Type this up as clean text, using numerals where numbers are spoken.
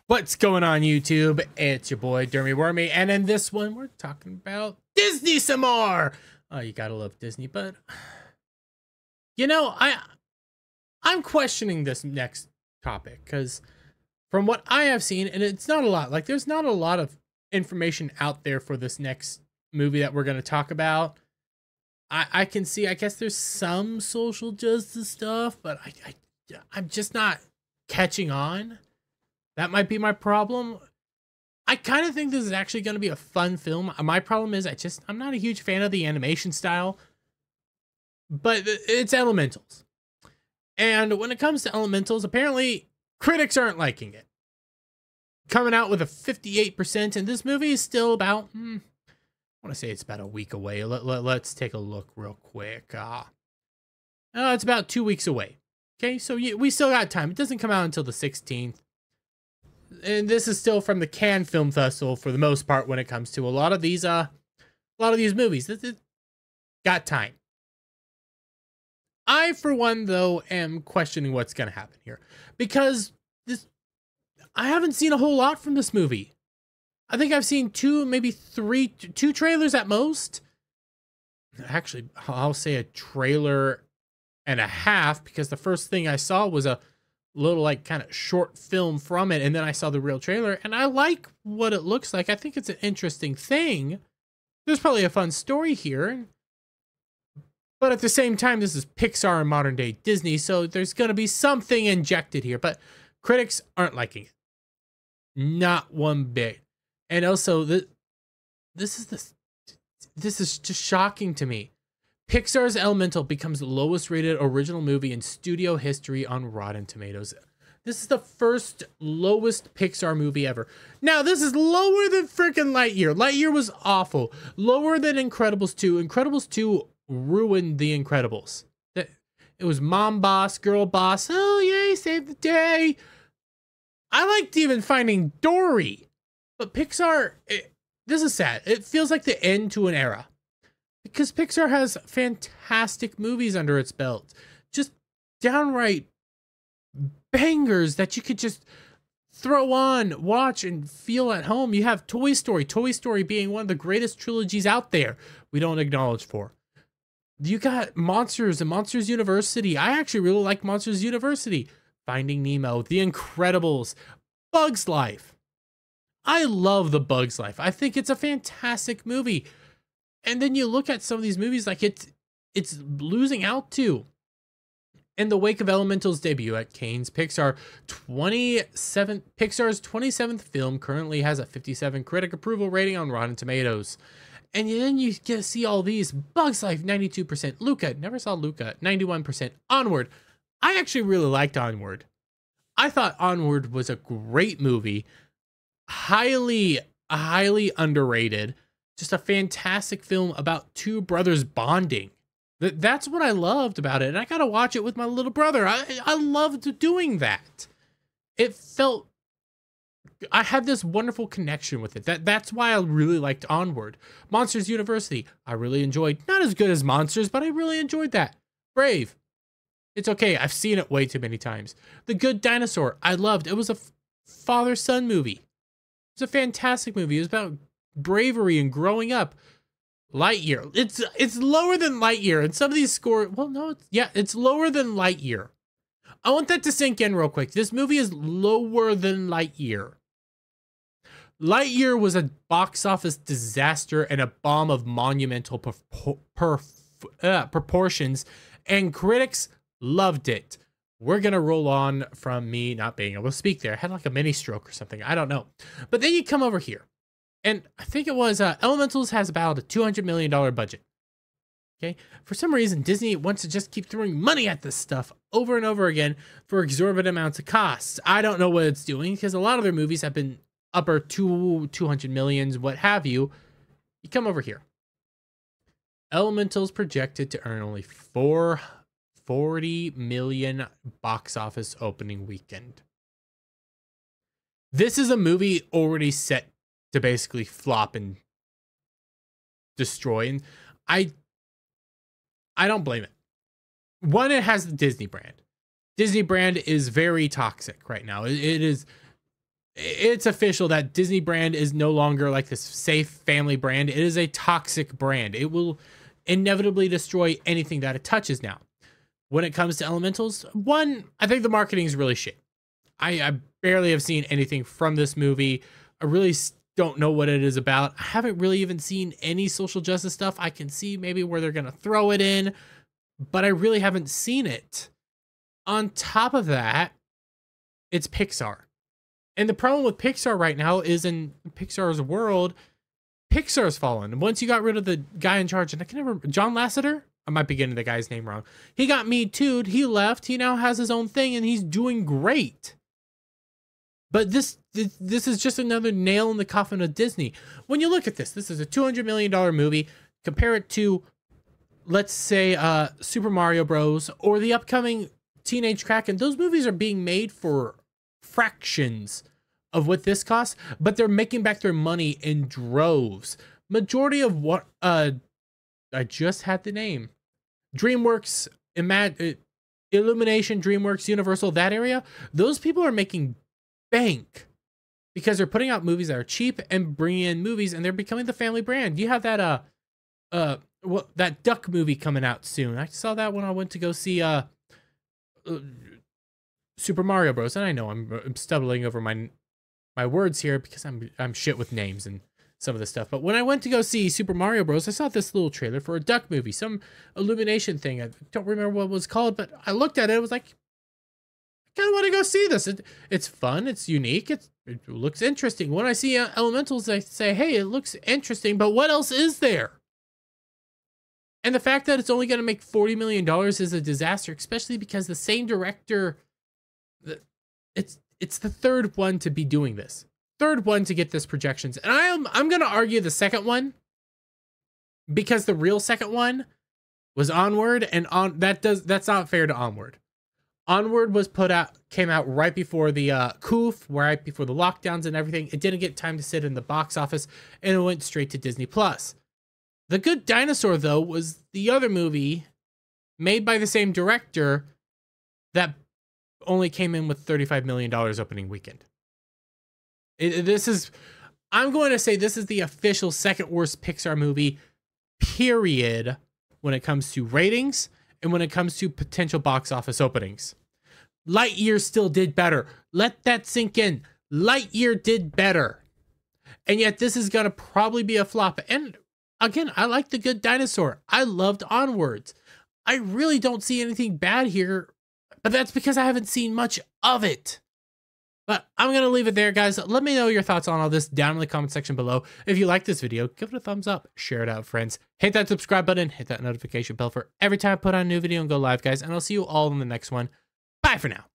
What's going on, YouTube? It's your boy Dermy Wormy, and in this one we're talking about Disney some more. Oh, you gotta love Disney, but you know, I'm questioning this next topic because from what I have seen, and it's not a lot, like there's not a lot of information out there for this next movie that we're gonna talk about. I can see, I guess there's some social justice stuff, but I'm just not catching on. That might be my problem. I kind of think this is actually going to be a fun film. My problem is I'm not a huge fan of the animation style, but it's Elementals. And when it comes to Elementals, apparently critics aren't liking it. Coming out with a 58%, and this movie is still about, I want to say it's about a week away. Let's take a look real quick. It's about 2 weeks away. Okay, so we still got time. It doesn't come out until the 16th. And this is still from the Cannes Film Festival for the most part when it comes to a lot of these movies. This got time. I, for one, though, am questioning what's going to happen here because I haven't seen a whole lot from this movie. I think I've seen two trailers at most. Actually, I'll say a trailer and a half because the first thing I saw was a little like kind of short film from it, and then I saw the real trailer and I like what it looks like. I think it's an interesting thing. There's probably a fun story here, but at the same time this is Pixar and modern day Disney, so there's going to be something injected here, but critics aren't liking it, not one bit. And also this is just shocking to me. Pixar's Elemental becomes the lowest rated original movie in studio history on Rotten Tomatoes. This is the first lowest Pixar movie ever. Now, this is lower than freaking Lightyear. Lightyear was awful. Lower than Incredibles 2. Incredibles 2 ruined The Incredibles. It was mom boss, girl boss. Oh, yay, save the day. I liked even Finding Dory. But Pixar, this is sad. It feels like the end to an era. Because Pixar has fantastic movies under its belt. Just downright bangers that you could just throw on, watch, and feel at home. You have Toy Story. Toy Story being one of the greatest trilogies out there we don't acknowledge for. You got Monsters and Monsters University. I actually really like Monsters University. Finding Nemo, The Incredibles, Bug's Life. I love The Bug's Life. I think it's a fantastic movie. And then you look at some of these movies like it's losing out to. In the wake of Elemental's debut at Cannes, Pixar's 27th film currently has a 57 critic approval rating on Rotten Tomatoes. And then you get to see all these. Bug's Life, 92%. Luca, never saw Luca, 91%. Onward. I actually really liked Onward. I thought Onward was a great movie. Highly underrated. Just a fantastic film about two brothers bonding. That's what I loved about it. And I got to watch it with my little brother. I loved doing that. It felt, I had this wonderful connection with it. That's why I really liked Onward. Monsters University, I really enjoyed. Not as good as Monsters, but I really enjoyed that. Brave. It's okay. I've seen it way too many times. The Good Dinosaur, I loved. It was a father-son movie. It's a fantastic movie. It was about bravery and growing up. Lightyear, it's lower than Lightyear, and some of these score, well, no, it's lower than Lightyear. I want that to sink in real quick. This movie is lower than Lightyear. Lightyear was a box office disaster and a bomb of monumental proportions, and critics loved it. We're gonna roll on from me not being able to speak there. I had like a mini stroke or something, I don't know. But then you come over here. And I think it was Elementals has about a $200 million budget. Okay. For some reason, Disney wants to just keep throwing money at this stuff over and over again for exorbitant amounts of costs. I don't know what it's doing because a lot of their movies have been upper 200 millions, what have you. You come over here. Elementals projected to earn only $40 million box office opening weekend. This is a movie already set to basically flop and destroy, and I don't blame it. One, it has the Disney brand. Disney brand is very toxic right now. It is it's official that Disney brand is no longer like this safe family brand. It is a toxic brand. It will inevitably destroy anything that it touches now. When it comes to Elementals, one, I think the marketing is really shit. I barely have seen anything from this movie. I really don't know what it is about. I haven't really even seen any social justice stuff. I can see maybe where they're going to throw it in, but I really haven't seen it. On top of that, it's Pixar. And the problem with Pixar right now is in Pixar's world, Pixar's fallen. Once you got rid of the guy in charge, and I can never, John Lasseter? I might be getting the guy's name wrong. He got Me Too'd. He left. He now has his own thing, and he's doing great. But this is just another nail in the coffin of Disney. When you look at this is a $200 million movie. Compare it to, let's say, Super Mario Bros. Or the upcoming Teenage Kraken. Those movies are being made for fractions of what this costs, but they're making back their money in droves. Majority of what, I just had the name. DreamWorks, Illumination, DreamWorks, Universal, that area, those people are making bank because they're putting out movies that are cheap and bringing in movies, and they're becoming the family brand. You have that that duck movie coming out soon. I saw that when I went to go see Super Mario Bros. And I know I'm stumbling over my words here because I'm shit with names and some of the stuff. But when I went to go see Super Mario Bros., I saw this little trailer for a duck movie, some Illumination thing. I don't remember what it was called, but I looked at it. I was like, I kind of want to go see this. It's fun. It's unique. It looks interesting. When I see Elementals, I say, hey, it looks interesting, but what else is there? And the fact that it's only going to make $40 million is a disaster, especially because the same director, it's the third one to be doing this. Third one to get this projections. And I'm going to argue the second one, because the real second one was Onward, and that's not fair to Onward. Onward came out right before the coup, right before the lockdowns and everything. It didn't get time to sit in the box office, and it went straight to Disney Plus. The Good Dinosaur, though, was the other movie made by the same director that only came in with $35 million opening weekend. I'm going to say this is the official second worst Pixar movie, period, when it comes to ratings and when it comes to potential box office openings. Lightyear still did better. Let that sink in. Lightyear did better. And yet this is going to probably be a flop. And again, I like The Good Dinosaur. I loved Onwards. I really don't see anything bad here, but that's because I haven't seen much of it. But I'm going to leave it there, guys. Let me know your thoughts on all this down in the comment section below. If you like this video, give it a thumbs up. Share it out, friends. Hit that subscribe button. Hit that notification bell for every time I put on a new video and go live, guys. And I'll see you all in the next one. Bye for now.